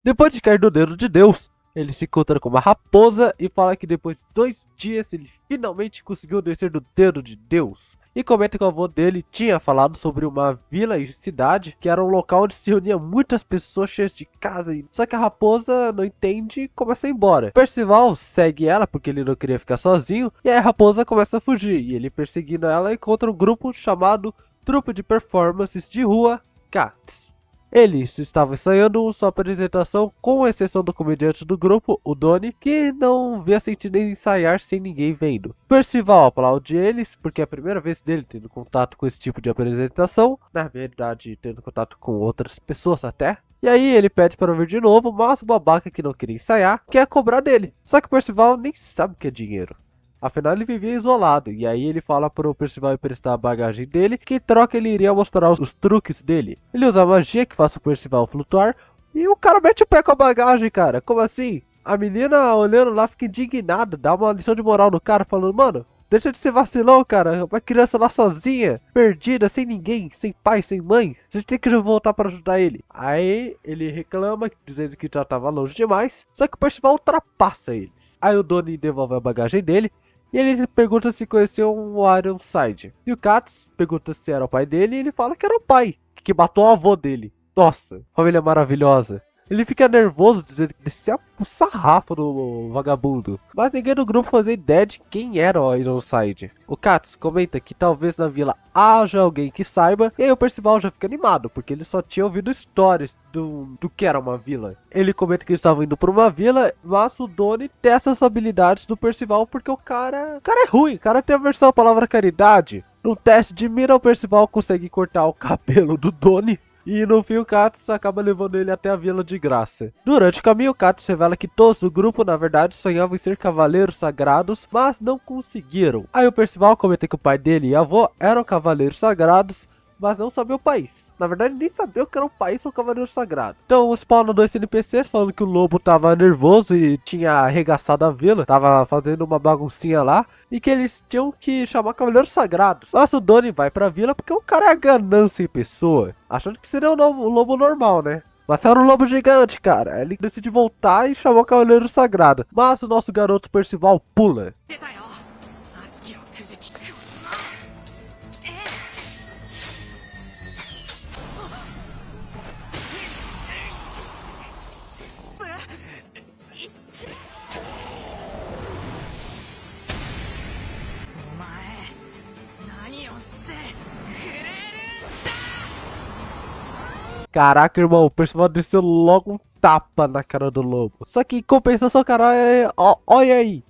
Depois de cair do dedo de Deus, ele se encontra com uma raposa e fala que depois de 2 dias ele finalmente conseguiu descer do dedo de Deus. E comenta que o avô dele tinha falado sobre uma vila e cidade que era um local onde se reunia muitas pessoas cheias de casa. Só que a raposa não entende e começa a ir embora. Percival segue ela porque ele não queria ficar sozinho. E aí a raposa começa a fugir. E ele, perseguindo ela, encontra um grupo chamado Trupe de Performances de Rua Cats. Eles estavam ensaiando sua apresentação, com exceção do comediante do grupo, o Donnie, que não via sentido em ensaiar sem ninguém vendo. Percival aplaude eles, porque é a primeira vez dele tendo contato com esse tipo de apresentação, na verdade tendo contato com outras pessoas até. E aí ele pede para vir de novo, mas o babaca que não queria ensaiar quer cobrar dele. Só que o Percival nem sabe o que é dinheiro. Afinal, ele vivia isolado, e aí ele fala pro Percival emprestar a bagagem dele, que em troca ele iria mostrar os truques dele. Ele usa a magia que faz o Percival flutuar, e o cara mete o pé com a bagagem, cara. Como assim? A menina olhando lá fica indignada, dá uma lição de moral no cara, falando, mano, deixa de ser vacilão, cara. Uma criança lá sozinha, perdida, sem ninguém, sem pai, sem mãe. Você tem que voltar para ajudar ele. Aí ele reclama, dizendo que já tava longe demais, só que o Percival ultrapassa eles. Aí o Donnie devolve a bagagem dele, e ele pergunta se conheceu um Ironside. E o Katz pergunta se era o pai dele, e ele fala que era o pai, que matou o avô dele. Nossa, família maravilhosa. Ele fica nervoso, dizendo que desceu o sarrafo do vagabundo. Mas ninguém do grupo fazia ideia de quem era o Ironside. O Katz comenta que talvez na vila haja alguém que saiba. E aí o Percival já fica animado, porque ele só tinha ouvido histórias do que era uma vila. Ele comenta que eles estavam indo para uma vila, mas o Donnie testa as habilidades do Percival, porque o cara é ruim. O cara tem a versão palavra caridade. No teste de mira, o Percival consegue cortar o cabelo do Donnie. E no fim o Katz acaba levando ele até a vila de graça. Durante o caminho, o Katz revela que todos do grupo na verdade sonhavam em ser cavaleiros sagrados, mas não conseguiram. Aí o Percival comenta que o pai dele e a avó eram cavaleiros sagrados, mas não sabia o país. Na verdade, nem sabia o que era o país ou o cavaleiro sagrado. Então, spawna 2 NPCs falando que o lobo tava nervoso e tinha arregaçado a vila, tava fazendo uma baguncinha lá, e que eles tinham que chamar cavaleiros sagrados. Mas o Donnie vai pra vila porque o cara é ganância em pessoa, achando que seria um lobo normal, né? Mas era um lobo gigante, cara. Ele decide voltar e chamar o cavaleiro sagrado. Mas o nosso garoto Percival pula. お前何をしてくれるんだ。 Caraca, irmão, o Percival desceu logo um tapa na cara do lobo. Só que em compensação, cara, olha aí.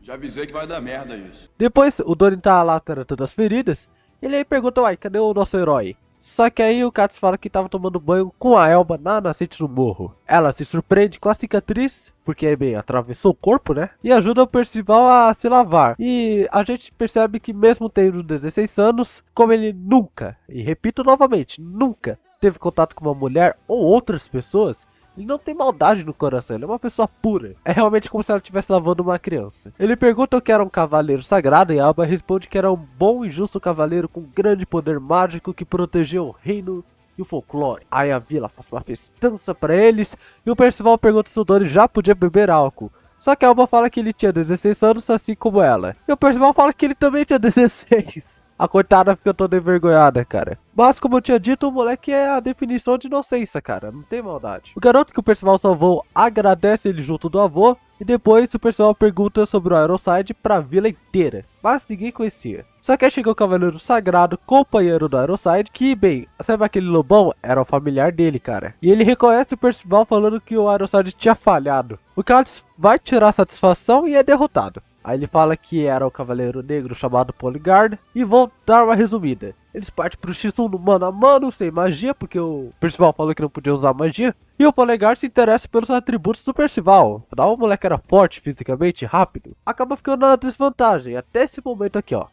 Já avisei que vai dar merda isso. Depois, o Donnie tá lá tratando as feridas. Ele aí pergunta, uai, cadê o nosso herói? Só que aí o Katz fala que tava tomando banho com a Elba na nascente do morro. Ela se surpreende com a cicatriz, porque bem, atravessou o corpo, né? E ajuda o Percival a se lavar. E a gente percebe que mesmo tendo 16 anos, como ele nunca, e repito novamente, nunca teve contato com uma mulher ou outras pessoas, ele não tem maldade no coração, ele é uma pessoa pura. É realmente como se ela estivesse lavando uma criança. Ele pergunta o que era um cavaleiro sagrado e Alba responde que era um bom e justo cavaleiro com grande poder mágico que protegeu o reino e o folclore. Aí a vila faz uma festança pra eles e o Percival pergunta se o Donnie já podia beber álcool. Só que a Alba fala que ele tinha 16 anos, assim como ela. E o Percival fala que ele também tinha 16. A coitada fica toda envergonhada, cara. Mas, como eu tinha dito, o moleque é a definição de inocência, cara. Não tem maldade. O garoto que o Percival salvou agradece ele junto do avô. E depois o Percival pergunta sobre o Ironside pra vila inteira. Mas ninguém conhecia. Só que aí chegou o Cavaleiro Sagrado, companheiro do Ironside, que, bem, sabe aquele lobão? Era o familiar dele, cara. E ele reconhece o Percival falando que o Ironside tinha falhado. O Katz vai tirar satisfação e é derrotado. Aí ele fala que era o cavaleiro negro chamado Polyguard. E vão dar uma resumida. Eles partem pro X1 no mano a mano, sem magia, porque o Percival falou que não podia usar magia. E o Polyguard se interessa pelos atributos do Percival. Afinal, o moleque era forte fisicamente, rápido. Acaba ficando na desvantagem, até esse momento aqui, ó.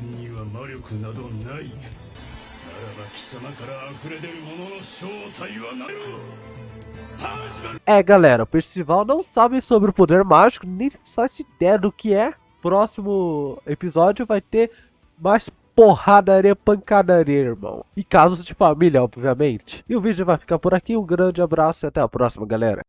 には魔力などない。ならば貴様から溢れ出るものの正体は何だ。 É, galera, o Percival não sabe sobre o poder mágico, nem faz ideia do que é. próximo episódio vai ter mais porradaria, pancadaria, irmão. E casos de família, obviamente. E o vídeo vai ficar por aqui. Um grande abraço e até a próxima, galera.